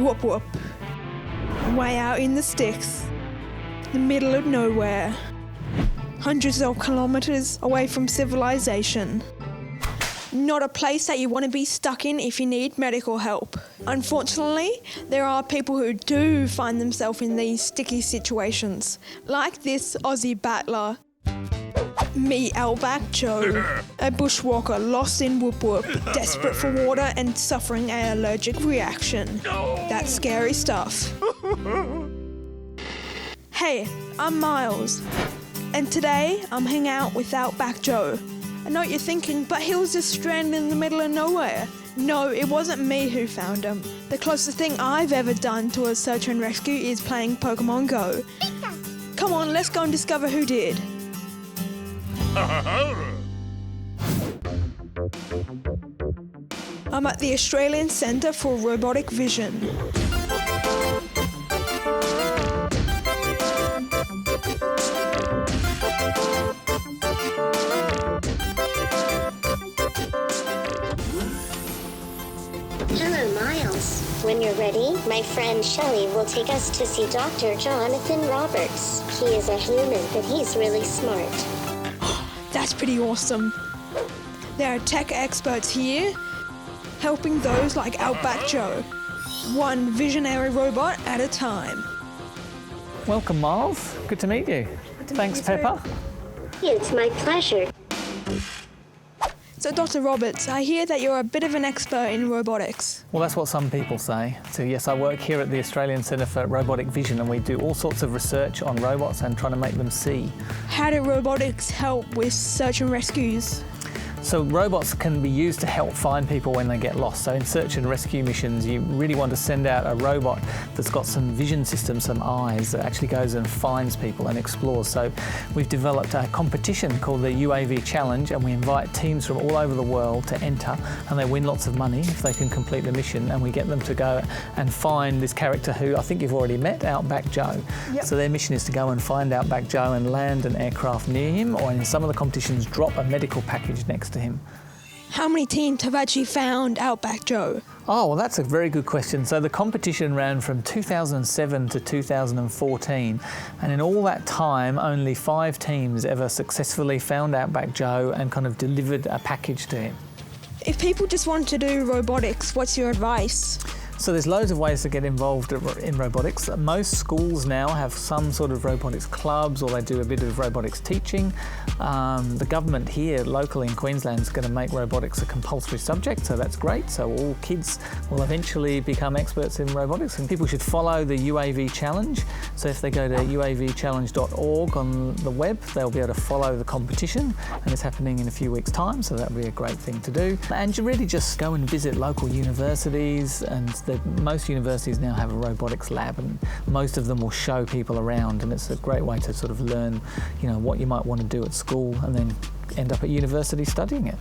Whoop whoop. Way out in the sticks, the middle of nowhere, hundreds of kilometers away from civilization. Not a place that you want to be stuck in if you need medical help. Unfortunately, there are people who do find themselves in these sticky situations, like this Aussie battler. Me, Outback Jo, a bushwalker lost in Whoop Whoop, desperate for water and suffering an allergic reaction. That's scary stuff. Hey, I'm Miles, and today I'm hanging out with Outback Jo. I know what you're thinking, but he was just stranded in the middle of nowhere. No, it wasn't me who found him. The closest thing I've ever done to a search and rescue is playing Pokemon Go. Come on, let's go and discover who did. I'm at the Australian Centre for Robotic Vision. Hello, Miles. When you're ready, my friend Shelley will take us to see Dr. Jonathan Roberts. He is a human, but he's really smart. That's pretty awesome. There are tech experts here, helping those like Outback Jo, one visionary robot at a time. Welcome, Miles. Good to meet you. Thanks, Pepper. It's my pleasure. So, Dr. Roberts, I hear that you're a bit of an expert in robotics. Well, that's what some people say. So yes, I work here at the Australian Centre for Robotic Vision, and we do all sorts of research on robots and trying to make them see. How do robotics help with search and rescues? So robots can be used to help find people when they get lost. So in search and rescue missions, you really want to send out a robot that's got some vision systems, some eyes, that actually goes and finds people and explores. So we've developed a competition called the UAV Challenge, and we invite teams from all over the world to enter, and they win lots of money if they can complete the mission, and we get them to go and find this character who I think you've already met, Outback Jo. Yep. So their mission is to go and find Outback Jo and land an aircraft near him, or in some of the competitions drop a medical package next to him. How many teams have actually found Outback Jo? Oh, well, that's a very good question. So the competition ran from 2007 to 2014, and in all that time, only 5 teams ever successfully found Outback Jo and kind of delivered a package to him. If people just want to do robotics, what's your advice? So there's loads of ways to get involved in robotics. Most schools now have some sort of robotics clubs, or they do a bit of robotics teaching. The government here locally in Queensland is going to make robotics a compulsory subject, so that's great. So all kids will eventually become experts in robotics, and people should follow the UAV Challenge. So if they go to uavchallenge.org on the web, they'll be able to follow the competition, and it's happening in a few weeks' time, so that'll be a great thing to do. And you really just go and visit local universities, and most universities now have a robotics lab, and most of them will show people around, and it's a great way to sort of learn, what you might want to do at school and then end up at university studying it.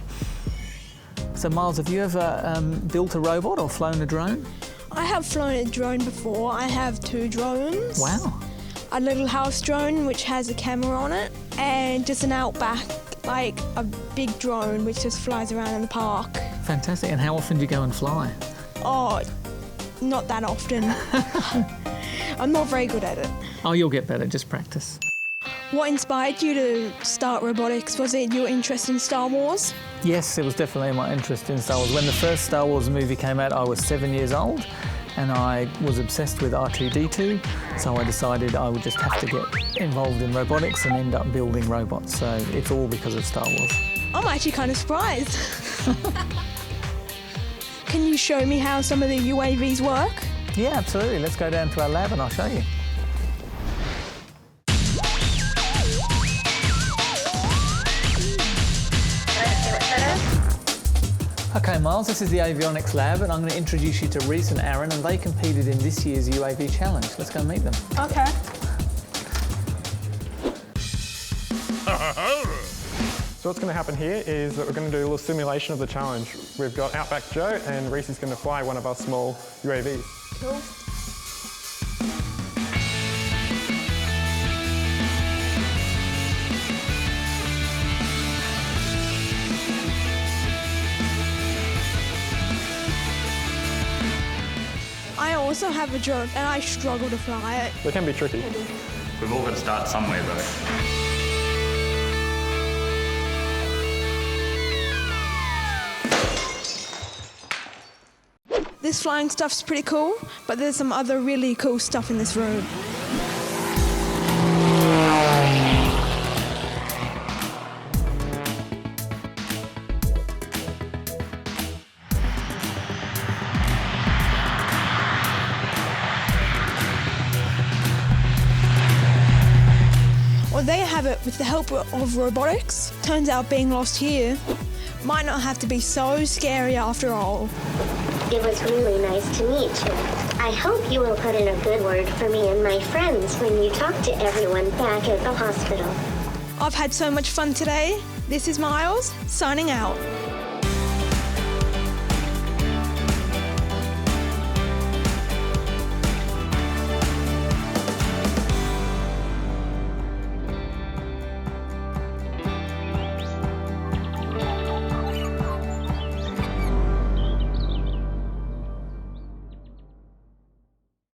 So Miles, have you ever built a robot or flown a drone? I have flown a drone before. I have 2 drones. Wow. A little house drone which has a camera on it, and just an Outback, like a big drone which just flies around in the park. Fantastic. And how often do you go and fly? Oh, not that often. I'm not very good at it. Oh, you'll get better, just practice. What inspired you to start robotics? Was it your interest in Star Wars? Yes, it was definitely my interest in Star Wars. When the first Star Wars movie came out, I was 7 years old, and I was obsessed with R2-D2, so I decided I would just have to get involved in robotics and end up building robots. So it's all because of Star Wars. I'm actually kind of surprised. Can you show me how some of the UAVs work? Yeah, absolutely. Let's go down to our lab and I'll show you. Okay, Miles, this is the Avionics Lab, and I'm going to introduce you to Reese and Aaron, and they competed in this year's UAV Challenge. Let's go and meet them. Okay. So what's going to happen here is that we're going to do a little simulation of the challenge. We've got Outback Jo, and Reese is going to fly one of our small UAVs. Cool. I also have a drone and I struggle to fly it. They can be tricky. We've all got to start somewhere though. This flying stuff's pretty cool, but there's some other really cool stuff in this room. Well, there you have it. With the help of robotics, turns out being lost here might not have to be so scary after all. It was really nice to meet you. I hope you will put in a good word for me and my friends when you talk to everyone back at the hospital. I've had so much fun today. This is Miles, signing out.